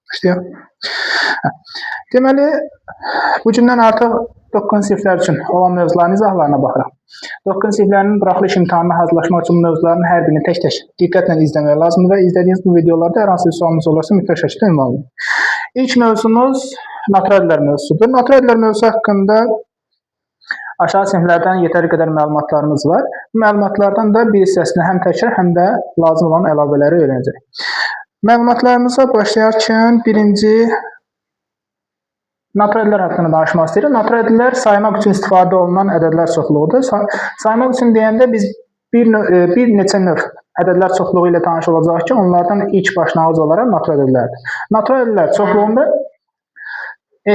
Başlayaq. Deməli, bu gündən artıq 9 siniflər üçün olan mövzuların izahlarına baxırıq. 9 siniflərin buraxılış imtahanına hazırlaşmaq üçün mövzuların hər birini tək-tək diqqətlə izləmək lazımdır və izlədiyiniz bu videolarda hər hansı bir sualınız olursa mütləq şəkildə ünvanlayın. İlk mövzumuz natural ədədlər mövzusudur. Natural ədədlər mövzusu haqqında aşağı siniflərdən yetəri qədər məlumatlarımız var. Bu məlumatlardan da bir hissəsini həm təkrar, həm də lazım olan əlavələri öyrənəcək. Məlumatlarımıza başlayarkən birinci natural ədədlər haqqında danışmaq istəyirəm. Natural ədədlər saymaq üçün istifadə olunan ədədlər çoxluğudur. Saymaq üçün deyəndə biz bir neçə növ ədədlər çoxluğu ilə tanış olacaq ki, onlardan ilk başlanğıc olaraq natural ədədlərdir. Natural ədədlər çoxluğunda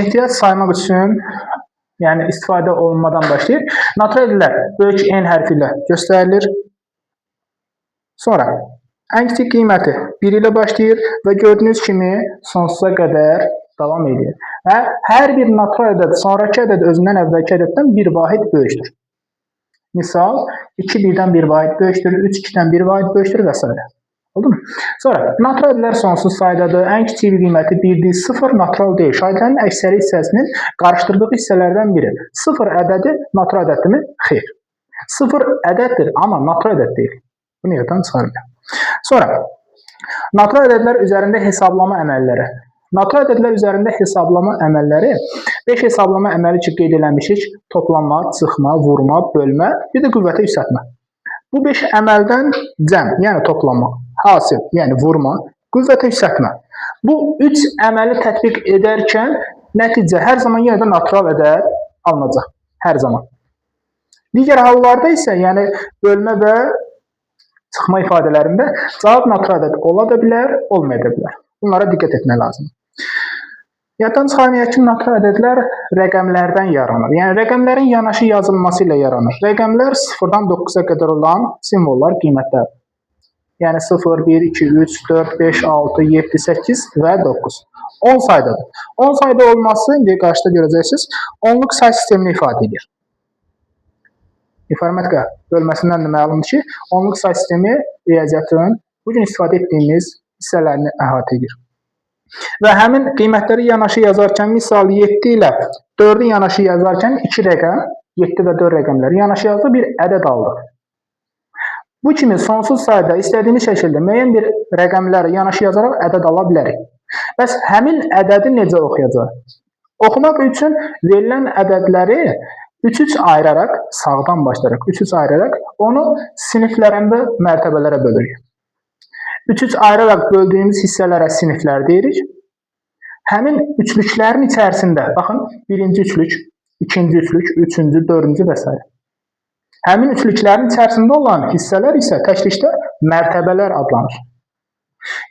ehtiyac saymaq üçün, yəni istifadə olunmadan başlayır. Natural ədədlər böyük N hərfi ilə göstərilir. Sonra ən kiçik qiyməti 1 ilə başlayır və gördüyünüz kimi sonsuza qədər davam edir. Və hər bir natural ədəd sonraki ədəd özündən əvvəlki ədəddən bir vahid böyükdür. Misal, 2 1-dən 1 vahid böyükdür, 3 2-dən 1 vahid böyükdür və s. Oldu mu? Sonra, natural ədədlər sonsuz saydadır. Ən kiçik qiyməti 1-dir, 0 natural deyil. Şahidlərin əksəri hissəsinin qarışdırdığı hissələrdən biri. 0 ədədi natural ədəddirmi? Xeyr. 0 ədəddir, amma natural ədəd deyil. Bunu yaddan çıxarmayın. Sonra, natural ədədlər üzərində hesablama əməlləri. Natural ədədlər üzərində hesablama əməlləri 5 hesablama əməli ki, qeyd eləmişik. Toplanma, çıxma, vurma, bölmə, bir də qüvvətə yüksəltmə. Bu 5 əməldən cəm, yəni toplanma, hasil, yəni vurma, qüvvətə yüksəltmə. Bu 3 əməli tətbiq edərkən nəticə hər zaman yenə də natural ədəd alınacaq. Hər zaman. Digər hallarda isə, yəni bölmə və çıxma ifadələrində cavab natural ədəd ola da bilər, olmaya da bilər. Bunlara diqqət etmək lazımdır. Yaddan çıxarmayaq ki, natural ədədlər rəqəmlərdən yaranır. Yəni, rəqəmlərin yanaşı yazılması ilə yaranır. Rəqəmlər 0-dan 9-a qədər olan simvollar, qiymətlər. Yəni, 0, 1, 2, 3, 4, 5, 6, 7, 8 və 9. 10 saydadır. 10 sayda olması, indi qarşıda görəcəksiniz, onluq say sistemini ifadə edir. İnformatika bölməsindən də məlumdur ki, onluq say sistemi riyaziyyatın bugün istifadə etdiyimiz hissələrini əhatə edir. Və həmin qiymətləri yanaşı yazarkən, misal 7 ilə 4-ü yanaşı yazarkən 2 rəqəm, 7 və 4 rəqəmləri yanaşı yazdı, bir ədəd aldıq. Bu kimi sonsuz sayda istədiyimiz şəkildə müəyyən bir rəqəmləri yanaşı yazaraq ədəd ala bilərik. Bəs həmin ədədi necə oxuyacaq? Oxumaq üçün verilən ədədləri 3-3 ayıraraq, sağdan başlayaraq 3-3 ayıraraq onu siniflərində mərtəbələrə bölürük. 3-3 ayıraraq böldüyümüz hissələrə siniflər deyirik. Həmin üçlüklərin içərisində, baxın, birinci üçlük, ikinci üçlük, üçüncü, dördüncü və s. Həmin üçlüklərin içərisində olan hissələr isə təklikdə mərtəbələr adlanır.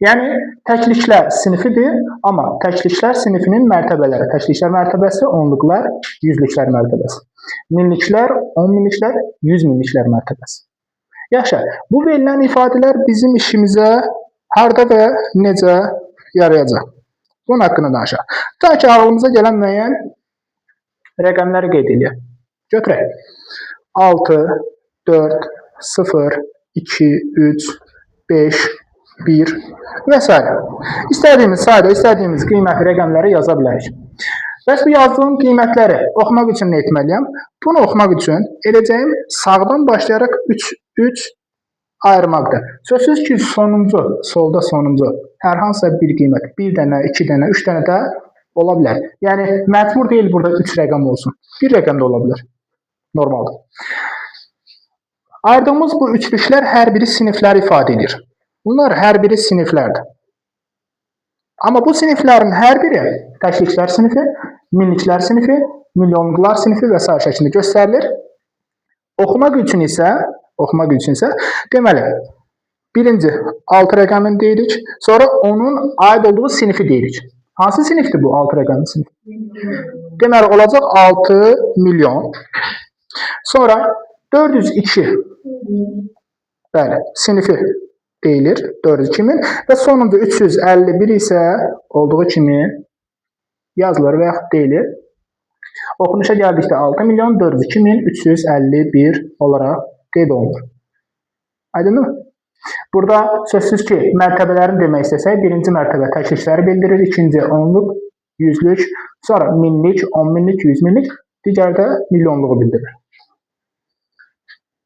Yəni, təkliklər sinifidir, amma təkliklər sinifinin mərtəbələri. Təkliklər mərtəbəsi, onluqlar, yüzlüklər mərtəbəsi. Minliklər, 10 minliklər, 100 minliklər mərtəbəsi. Yaxşı, bu verilən ifadələr bizim işimizə harda və necə yarayacaq? Bunun haqqında danışaq. Ta ki, ağlımıza gələn müəyyən rəqəmləri qeyd edək. Götürək. 6, 4, 0, 2, 3, 5, 1 və s. İstədiyimiz sayda, istədiyimiz qiymətli rəqəmləri yaza bilərik. Bəs bu yazdığım qiymətləri oxumaq üçün nə etməliyəm? Bunu oxumaq üçün edəcəyim sağdan başlayaraq 3 ayırmaqdır. Sözsüz ki, sonuncu, solda sonuncu hər hansısa bir qiymət, 1 dənə, 2 dənə, 3 dənə də ola bilər. Yəni, məcbur deyil burada 3 rəqəm olsun. 1 rəqəm də ola bilər. Normaldır. Ayırdığımız bu üçlüklər hər biri sinifləri ifadə edir. Bunlar hər biri siniflərdir. Amma bu siniflərin hər biri təkliklər sinifi, minliklər sinifi, milyonluqlar sinifi və s. şəklində göstərilir. Oxumaq üçün isə deməli, birinci 6 rəqəmini deyirik, sonra onun aid olduğu sinifi deyirik. Hansı sinifdir bu 6 rəqəmin sinifi? Deməli, olacaq 6 milyon. Sonra 402 bəli, sinifi deyilir, 402 min və sonuncu 351 isə olduğu kimi yazılır və yaxud deyilir. Oxunuşa gəldikdə 6 milyon 402 min 351 olaraq qeyd olunur. Aydındır mı? Burada sözsüz ki, mərtəbələrini demək istəsək, birinci mərtəbə təklikləri bildirir, ikinci onluq, yüzlük, sonra minlik, 10 minlik, 100 minlik, digər də milyonluğu bildirir.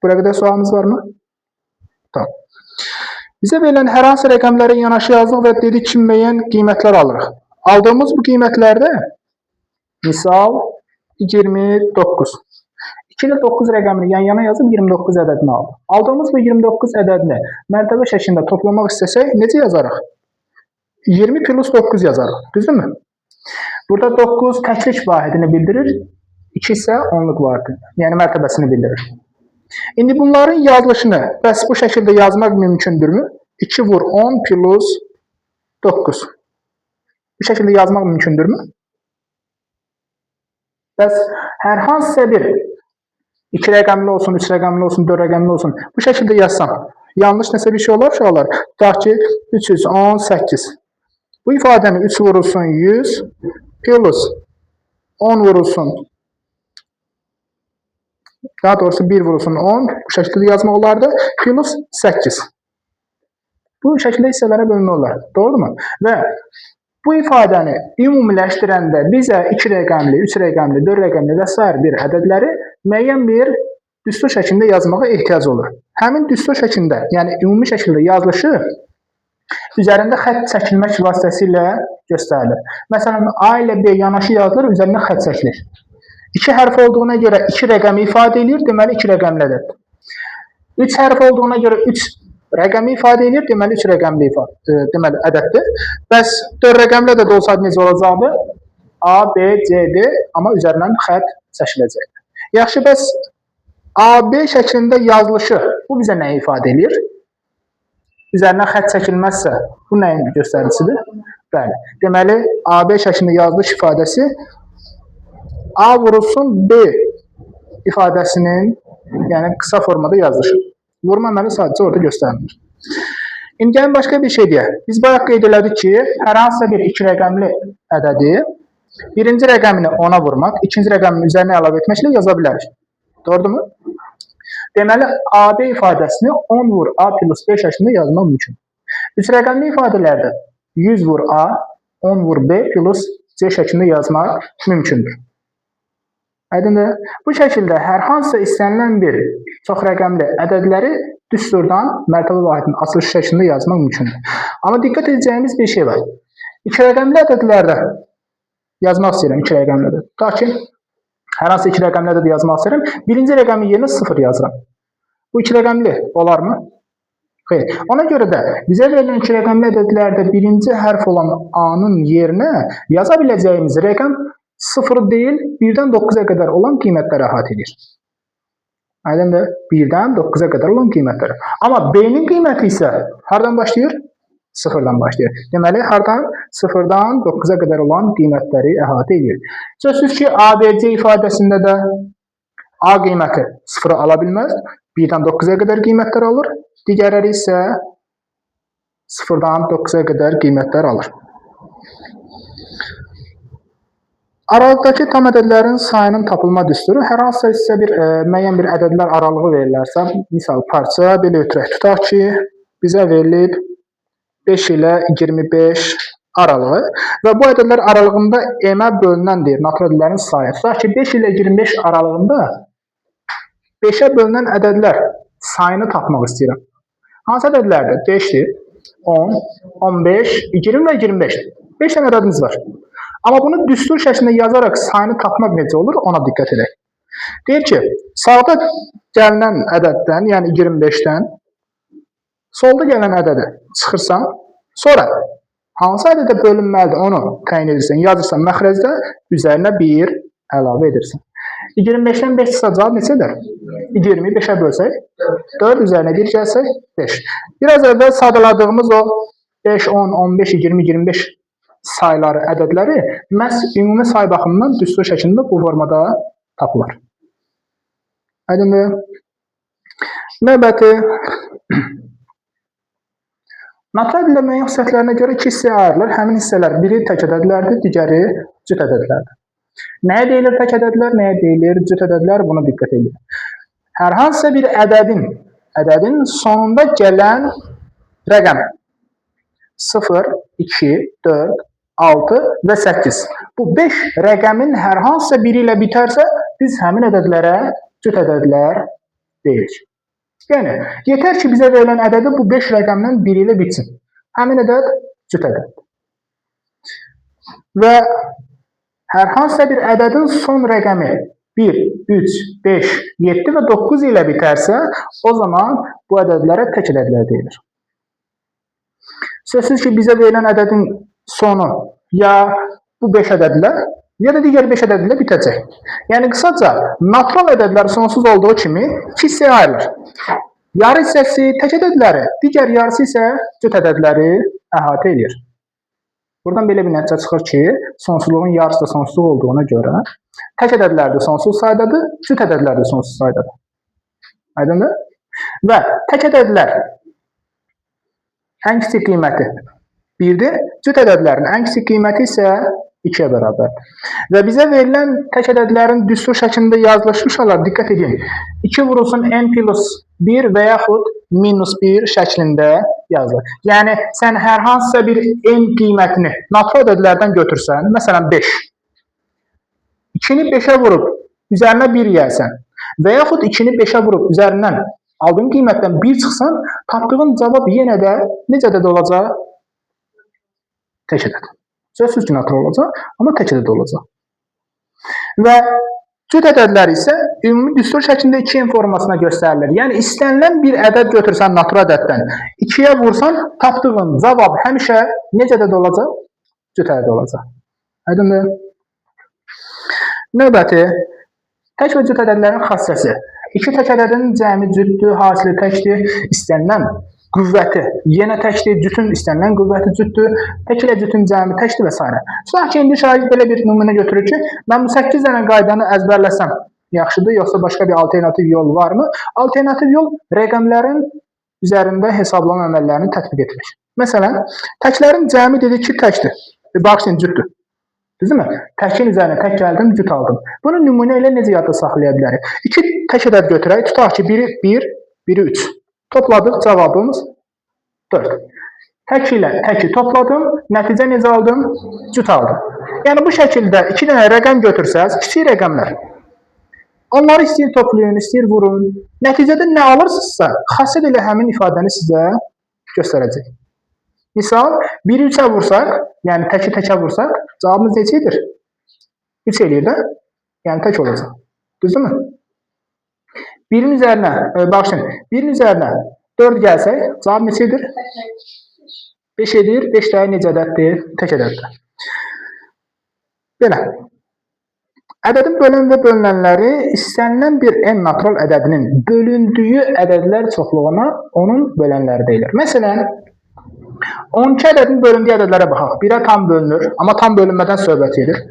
Buraya qədər sualımız varmı? Tamam. Bizə verilən hər hansı rəqəmlərin yanaşı yazılıq və dedik ki, müəyyən qiymətlər alırıq. Aldığımız bu qiymətlərdə, misal 29. 2 ilə 9 rəqəmini yan-yana yazıb 29 ədədini aldı. Aldığımız bu 29 ədədini mərtəbə şəklində toplamaq istəsək, necə yazarıq? 20 plus 9 yazarıq, düzdürmü? Burada 9 təklik vahidini bildirir, 2 isə onluq vahidini, yəni mərtəbəsini bildirir. İndi bunların yazılışını bəs bu şəkildə yazmaq mümkündürmü? 2 vur 10 plus 9. Bu şəkildə yazmaq mümkündürmü? Bəs hər hansısa bir 2 rəqəmli olsun, 3 rəqəmli olsun, 4 rəqəmli olsun, bu şəkildə yazsam, yanlış nəsə bir şey olar uşaqlar? Tutaq ki, 318. Bu ifadəni 3 vurulsun 100 plus 10 vurulsun, daha doğrusu 1 vurulsun 10, bu şəkildə yazmaq olardı, plus 8. Bu şəkildə hissələrə bölünmək olar, doğrudurmu? Və bu ifadəni ümumiləşdirəndə bizə 2 rəqəmli, 3 rəqəmli, 4 rəqəmli və s. bir ədədləri müəyyən bir düstur şəklində yazmağa ehtiyac olur. Həmin düstur şəklində, yəni ümumi şəkildə yazılışı üzərində xətt çəkilmək vasitəsilə göstərilir. Məsələn, A ilə B yanaşı yazılır, üzərində xətt çəkilir. 2 hərf olduğuna görə 2 rəqəmi ifadə edir, deməli 2 rəqəmli ədəddir. 3 hərf olduğuna görə 3 rəqəmi ifadə edir, deməli 3 rəqəmli ədəddir. Bəs 4 rəqəmli ədəd olsaydı necə olacaqdı? A, B, C, D, amma üzərindən xətt çəkiləcək. Yaxşı, bəs A, B şəklində yazılışı bu bizə nə ifadə edir? Üzərindən xətt çəkilməzsə, bu nəyin göstəricisidir? Bəli, deməli A, B şəklində yazılış ifadəsi A vurulsun B ifadəsinin, yəni qısa formada yazılışır. Vurma əməli sadəcə orada göstərilir. İndi gəlin başqa bir şey deyək. Biz bayaq qeyd elədik ki, hər hansısa bir 2 rəqəmli ədədi birinci rəqəmini 10-a vurmaq, ikinci rəqəmini üzərinə əlavə etməklə yaza bilərik. Doğrudurmu? Deməli, AB ifadəsini 10 vur A plus B şəklində yazmaq mümkün. 3 rəqəmli ifadələrdə 100 vur A, 10 vur B plus C şəklində yazmaq mümkündür. Aydındır? Bu şəkildə hər hansısa istənilən bir çox rəqəmli ədədləri düsturdan mərtəbə vahidinin açılış şəklində yazmaq mümkündür. Amma diqqət edəcəyimiz bir şey var. 2 rəqəmli ədədlərdə yazmaq istəyirəm, 2 rəqəmli ədəd. Tutaq ki, hər hansı 2 rəqəmli ədəd yazmaq istəyirəm, birinci rəqəmin yerinə 0 yazıram. Bu 2 rəqəmli olarmı? Xeyr. Ona görə də bizə verilən 2 rəqəmli ədədlərdə birinci hərf olan A-nın yerinə yaza biləcəyimiz rəqəm 0 deyil, 1-dən 9-a qədər olan qiymətləri əhatə edir. Aydındır? 1-dən 9-a qədər olan qiymətləri. Amma B-nin qiyməti isə hardan başlayır? 0-dan başlayır. Deməli, hardan? 0-dan 9-a qədər olan qiymətləri əhatə edir. Sözsüz ki, ABC ifadəsində də A qiyməti 0-ı ala bilməz, 1-dən 9-a qədər qiymətlər alır, digərləri isə 0-dan 9-a qədər qiymətlər alır. Aralıqdakı tam ədədlərin sayının tapılma düsturu hər hansısa isə müəyyən bir ədədlər aralığı verilərsə, misal parça belə ötürək. Tutaq ki, bizə verilib 5 ilə 25 aralığı və bu ədədlər aralığında M-ə bölünən deyir, natural ədədlərin sayı. Tutaq ki, 5 ilə 25 aralığında 5-ə bölünən ədədlər sayını tapmaq istəyirəm. Hansı ədədlərdir? 5-dir, 10, 15, 20 və 25. 5 dənə ədədimiz var. Amma bunu düstur şəklində yazaraq sayını tapmaq necə olur, ona diqqət edək. Deyir ki, sağda gələn ədəddən, yəni 25-dən, solda gələn ədədi çıxırsan, sonra hansı ədədə bölünməlidir, onu təyin edirsən, yazırsan məxrəcdə, üzərinə 1 əlavə edirsən. 25-dən 5 çıxsa cavab neçədir? 25-ə bölsək, 4 üzərinə 1 gəlsək, 5. Biraz əvvəl sadaladığımız o 5, 10, 15, 20, 25 sayları, ədədləri məhz ümumi say baxımından düstur şəklində bu formada tapılır. Aydındır? Növbəti natural ədədlər müəyyən xüsusiyyətlərinə görə 2 hissəyə ayrılır. Həmin hissələr biri tək ədədlərdir, digəri cüt ədədlərdir. Nəyə deyilir tək ədədlər, nəyə deyilir cüt ədədlər? Buna diqqət edin. Hər hansısa bir ədədin sonunda gələn rəqəm 0, 2, 4, 6 və 8. Bu 5 rəqəmin hər hansısa biri ilə bitərsə, biz həmin ədədlərə cüt ədədlər deyirik. Yəni, yetər ki, bizə verilən ədədi bu 5 rəqəmdən biri ilə bitsin. Həmin ədəd cüt ədəddir. Və hər hansısa bir ədədin son rəqəmi 1, 3, 5, 7 və 9 ilə bitərsə, o zaman bu ədədlərə tək ədədlər deyilir. Sözsüz ki, bizə verilən ədədin sonu ya bu 5 ədədlə, ya da digər 5 ədədlə bitəcək. Yəni, qısaca, natural ədədlər sonsuz olduğu kimi 2 hissəyə ayrılır. Yarı hissəsi tək ədədləri, digər yarısı isə cüt ədədləri əhatə edir. Buradan belə bir nəticə çıxır ki, sonsuzluğun yarısı da sonsuzluq olduğuna görə tək ədədlər də sonsuz saydadır, cüt ədədlər də sonsuz saydadır. Aydındır? Və tək ədədlər ən kiçik qiyməti 1-dir, cüt ədədlərin ən kiçik qiyməti isə 2-yə bərabərdir. Və bizə verilən tək ədədlərin düstur şəklində yazılışmış olar, diqqət edin. 2 vurulsun n plus 1 və yaxud minus 1 şəklində yazılır. Yəni, sən hər hansısa bir n qiymətini natural ədədlərdən götürsən, məsələn 5. 2-ni 5-ə vurub, üzərinə 1 yəyəsən və yaxud 2-ni 5-ə vurub, üzərindən aldığın qiymətdən 1 çıxsan, tapdığın cavab yenə də necə ədəd olacaq? Tək ədəd. Sözsüz ki, natural olacaq, amma tək ədəd olacaq. Və cüt ədədlər isə ümumi düstur şəklində 2n formasına göstərilir. Yəni, istənilən bir ədəd götürsən natural ədəddən, 2-yə vursan, tapdığın cavab həmişə necə ədəd olacaq? Cüt ədəd olacaq. Aydındır? Növbəti, tək və cüt ədədlərin xassəsi. 2 tək ədədin cəmi cütdür, hasili təkdir, istənilən qüvvəti yenə təkdir, cütün istənilən qüvvəti cütdür, tək ilə cütün cəmi təkdir və s. Sonra ki, indi şahid belə bir nümunə götürür ki, mən bu 8 dənə qaydanı əzbərləsəm yaxşıdır, yoxsa başqa bir alternativ yol varmı? Alternativ yol rəqəmlərin üzərində hesablanan əməllərini tətbiq etmək. Məsələn, təklərin cəmi dedik ki, təkdir. Baxın, cütdür. Düzdürmü? Təkin üzərinə tək gəldim, cüt aldım. Bunu nümunə ilə necə yadda saxlaya bilərik? 2 tək ədəd götürək, tutaq ki, biri 1, biri 3. Topladıq, cavabımız 4. Tək ilə təki topladım, nəticə necə aldım? Cüt aldım. Yəni, bu şəkildə 2 dənə rəqəm götürsəz, kiçik rəqəmlər. Onları istəyir toplayın, istəyir vurun. Nəticədə nə alırsınızsa, xassət ilə həmin ifadəni sizə göstərəcək. Misal, 1-i 3-ə vursaq, yəni təki təkə vursaq, cavabımız necə edir? 3 eləyir də, yəni tək olacaq. Düzdürmü? 1-in üzərinə, baxın, 1-in üzərinə 4 gəlsək, cavab neçə edir? 5 edir, 5 dəyə necə ədəddir? Tək ədəddir. Belə. Ədədin bölən və bölünənləri istənilən bir n natural ədədinin bölündüyü ədədlər çoxluğuna onun bölənləri deyilir. Məsələn, 12 ədədin bölündüyü ədədlərə baxaq. 1-ə tam bölünür, amma tam bölünmədən söhbət edir.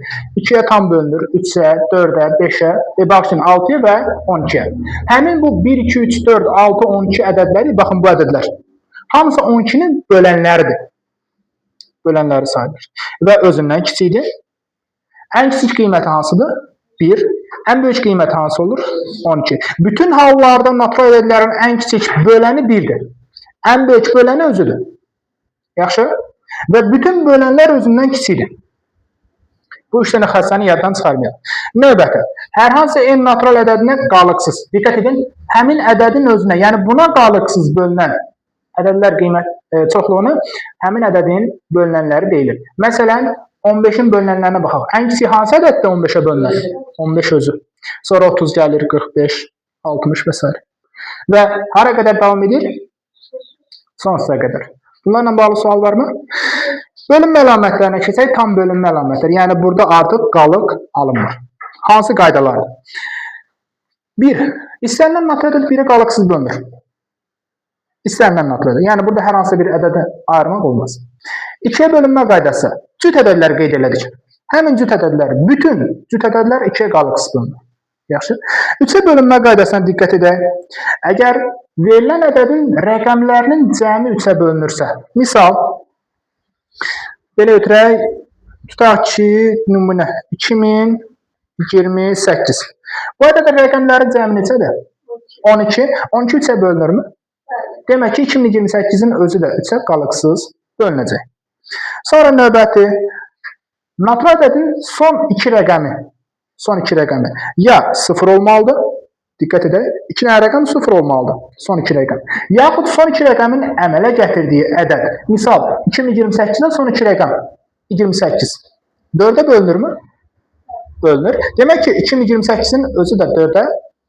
2-yə tam bölünür, 3-ə, 4-ə, 5-ə, baxın 6-ya və 12-ə. Həmin bu 1, 2, 3, 4, 6, 12 ədədləri, baxın bu ədədlər. Hamısı 12-nin bölənləridir. Bölənləri sayılır. Və özündən kiçikdir. Ən kiçik qiyməti hansıdır? 1. Ən böyük qiyməti hansı olur? 12. Bütün hallarda natural ədədlərin ən kiçik böləni 1-dir. Ən böyük böləni özüdür. Yaxşı? Və bütün bölənlər özündən kiçikdir. Bu 3 dənə xəssəni yaddan çıxarmayalım. Növbəti, hər hansı n natural ədədinə qalıqsız. Diqqət edin, həmin ədədin özünə, yəni buna qalıqsız bölünən ədədlər qiymət çoxluğuna həmin ədədin bölünənləri deyilir. Məsələn, 15-in bölünənlərinə baxaq. Ən kiçik hansı ədəddə 15-ə bölünər? 15 özü. Sonra 30 gəlir, 45, 60 və s. Və hara qədər davam edir? Sonsuza qədər. Bunlarla bağlı sual varmı? Bölünmə əlamətlərinə keçək, tam bölünmə əlamətləri. Yəni, burada artıq qalıq alınmır. Hansı qaydalardır? 1. İstənilən natural ədəd 1-ə qalıqsız bölünür. İstənilən natural ədəd. Yəni, burada hər hansı bir ədədə ayırmaq olmaz. 2-yə bölünmə qaydası. Cüt ədədləri qeyd elədik. Həmin cüt ədədlər, bütün cüt ədədlər 2-yə qalıqsız bölünür. Yaxşı. 3-ə bölünmə qaydasına diqqət edək. Əgər verilən ədədin rəqəmlərinin cəmi 3-ə bölünürsə, misal, belə ötürək, tutaq ki, nümunə 2028. Bu ədədin rəqəmlərin cəmi neçədir? 12. 12 3-ə bölünürmü? Demək ki, 2028-in özü də 3-ə qalıqsız bölünəcək. Sonra növbəti natural ədədin son iki rəqəmi ya 0 olmalıdır. Diqqət edək. 2 dənə rəqəm 0 olmalıdır. Son 2 rəqəm. Yaxud son 2 rəqəmin əmələ gətirdiyi ədəd. Misal 2028-də son 2 rəqəm 28. 4-ə bölünürmü? Bölünür. Demək ki, 2028-in özü də 4-ə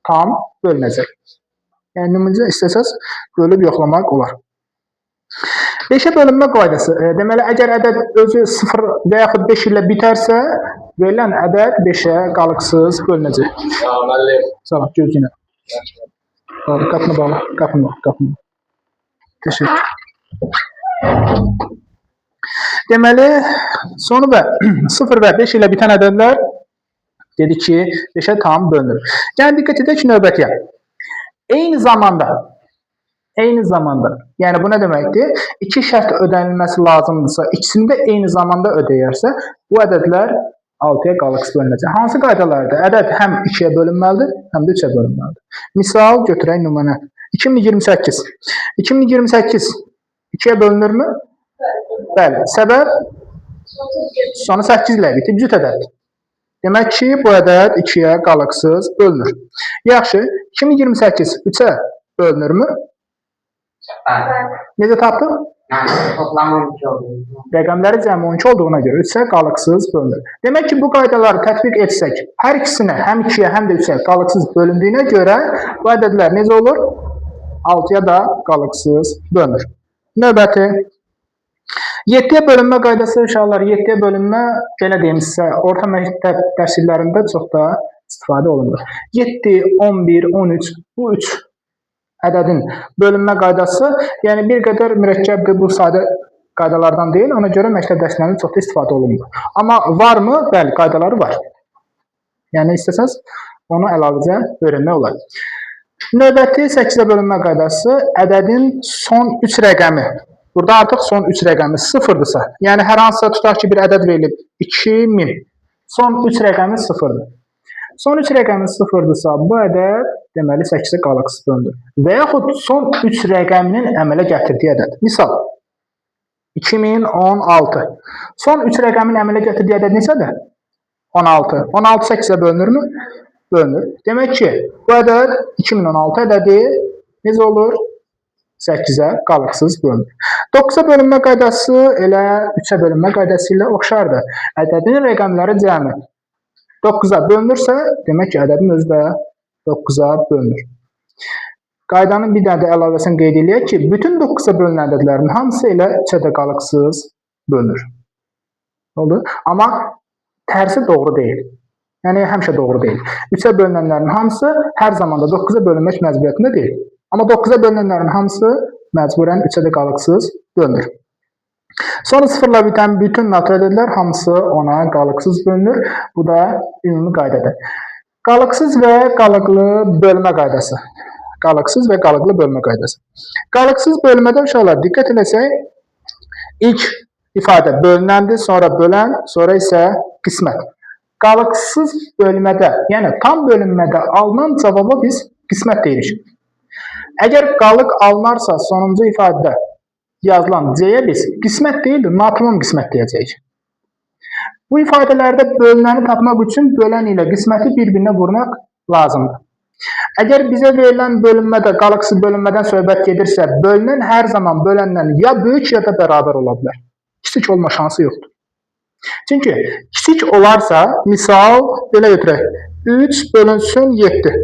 tam bölünəcək. Yəni nümunədə istəsəz bölüb yoxlamaq olar. 5-ə bölünmə qaydası. Deməli, əgər ədəd özü 0 və yaxud 5 ilə bitərsə, verilən ədəd 5-ə qalıqsız bölünəcək. Salam, gözləyinə. Qapını bağla, qapını. Təşəkkür. Deməli, sonu və 0 və 5 ilə bitən ədədlər dedik ki, 5-ə tam bölünür. Yəni, diqqət edək ki, növbətiyə. Eyni zamanda, yəni bu nə deməkdir? İki şərt ödənilməsi lazımdırsa, ikisini də eyni zamanda ödəyərsə, bu ədədlər 6-ya qalıqsız bölünəcək. Hansı qaydalarda? Ədəd həm 2-yə bölünməlidir, həm də 3-ə bölünməlidir. Misal götürək nümunə. 2028. 2028 2-yə bölünürmü? Bəli. Səbəb? Sonu 8 ilə bitib cüt ədəddir. Demək ki, bu ədəd 2-yə qalıqsız bölünür. Yaxşı, 2028 3-ə bölünürmü? Necə tapdıq? Toplam 12 oldu. Rəqəmləri cəmi 12 olduğuna görə 3-ə qalıqsız bölünür. Demək ki, bu qaydaları tətbiq etsək, hər ikisinə, həm 2-yə, həm də 3-ə qalıqsız bölündüyünə görə bu ədədlər necə olur? 6-ya da qalıqsız bölünür. Növbəti 7-yə bölünmə qaydası, uşaqlar, 7-yə bölünmə, belə deyim sizə, orta məktəb dərslərində çox da istifadə olunur. 7, 11, 13, bu 3 ədədin bölünmə qaydası, yəni bir qədər mürəkkəbdir, bu sadə qaydalardan deyil, ona görə məktəb dərslərində çox da istifadə olunur. Amma varmı? Bəli, qaydaları var. Yəni istəsəz onu əlavəcə öyrənmək olar. Növbəti 8-ə bölünmə qaydası, ədədin son 3 rəqəmi. Burada artıq son 3 rəqəmi 0-dırsa, yəni hər hansısa tutaq ki, bir ədəd verilib 2000, son 3 rəqəmi 0-dır. Son 3 rəqəmi 0-dırsa, bu ədəd deməli 8-ə qalıqsız bölünür. Və yaxud son 3 rəqəminin əmələ gətirdiyi ədəd. Misal, 2016. Son 3 rəqəmin əmələ gətirdiyi ədəd neçədir? 16. 16 8-ə bölünürmü? Bölünür. Demək ki, bu ədəd 2016 ədədi necə olur? 8-ə qalıqsız bölünür. 9-a bölünmə qaydası elə 3-ə bölünmə qaydası ilə oxşardır. Ədədin rəqəmləri cəmi 9-a bölünürsə, demək ki, ədədin özü də 9-a bölünür. Qaydanın bir dənə də əlavəsini qeyd edək ki, bütün 9-a bölünən ədədlərin hamısı elə 3-ə də qalıqsız bölünür. Oldu? Amma tərsi doğru deyil. Yəni, həmişə doğru deyil. 3-ə bölünənlərin hamısı hər zaman da 9-a bölünmək məcburiyyətində deyil. Amma 9-a bölünənlərin hamısı məcburən 3-ə də qalıqsız bölünür. Sonra 0-la bitən bütün natural ədədlər hamısı ona qalıqsız bölünür. Bu da ümumi qaydadır. Qalıqsız və qalıqlı bölmə qaydası. Qalıqsız və qalıqlı bölmə qaydası. Qalıqsız bölmədə uşaqlar diqqət edəsək, ilk ifadə bölünəndir, sonra bölən, sonra isə qismət. Qalıqsız bölmədə, yəni tam bölünmədə alınan cavaba biz qismət deyirik. Əgər qalıq alınarsa sonuncu ifadədə yazılan C-yə biz qismət deyil, natimum qismət deyəcəyik. Bu ifadələrdə bölünəni tapmaq üçün bölən ilə qisməti bir-birinə vurmaq lazımdır. Əgər bizə verilən bölünmədə, qalıqsız bölünmədən söhbət gedirsə, bölünən hər zaman böləndən ya böyük ya da bərabər ola bilər. Kiçik olma şansı yoxdur. Çünki kiçik olarsa, misal belə götürək, 3 bölünsün 7.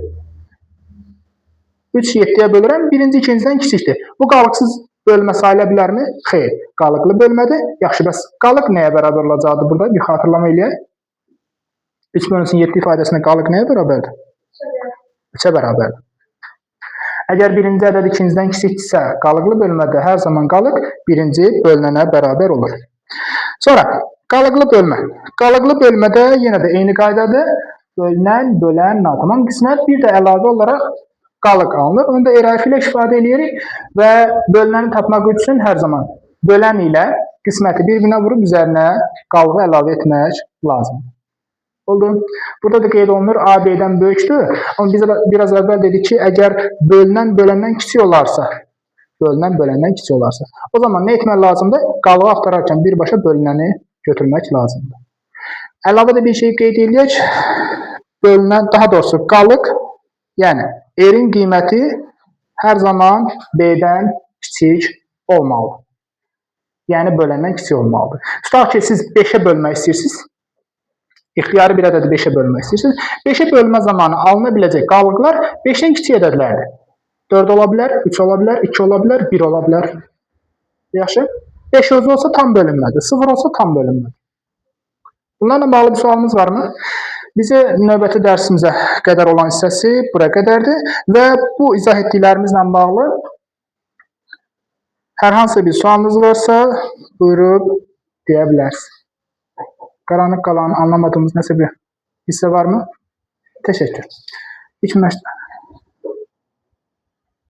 3 7-yə bölürəm, birinci ikincidən kiçikdir. Bu qalıqsız bölmə sayıla bilərmi? Xeyr. Qalıqlı bölmədir. Yaxşı, bəs qalıq nəyə bərabər olacaqdır burada? Bir xatırlama eləyək. 3 bölünsün 7 ifadəsində qalıq nəyə bərabərdir? 3-ə bərabərdir. Əgər birinci ədəd ikincidən kiçikdirsə, qalıqlı bölmədə hər zaman qalıq birinci bölünənə bərabər olur. Sonra, qalıqlı bölmə. Qalıqlı bölmədə yenə də eyni qaydadır. Bölünən, bölən, natamam qismət bir də əlavə olaraq qalıq alınır. Onu da ərəfi ilə istifadə edirik və bölünəni tapmaq üçün hər zaman bölən ilə qisməti bir-birinə vurub üzərinə qalığı əlavə etmək lazımdır. Oldu. Burada da qeyd olunur, A B-dən böyükdür. Amma biz biraz əvvəl dedik ki, əgər bölünən böləndən kiçik olarsa, bölündən kiçik olarsa. O zaman nə etmək lazımdır? Qalığı axtararkən birbaşa bölünəni götürmək lazımdır. Əlavə də bir şey qeyd edək. Bölünən, daha doğrusu qalıq, yəni R-in qiyməti hər zaman B-dən kiçik olmalıdır. Yəni böləndən kiçik olmalıdır. Tutaq ki, siz 5-ə bölmək istəyirsiniz. İxtiyari bir ədədi 5-ə bölmək istəyirsiniz. 5-ə bölmə zamanı alına biləcək qalıqlar 5-dən kiçik ədədlərdir. 4 ola bilər, 3 ola bilər, 2 ola bilər, 1 ola bilər. Yaxşı. 5 özü olsa tam bölünmədir, 0 olsa tam bölünmədir. Bunlarla bağlı bir sualımız varmı? Bizə növbəti dərsimizə qədər olan hissəsi bura qədərdir və bu izah etdiklərimizlə bağlı hər hansı bir sualınız varsa buyurub deyə bilərsiniz. Qaranlıq qalan anlamadığımız nəsə bir hissə varmı? Təşəkkür. İlk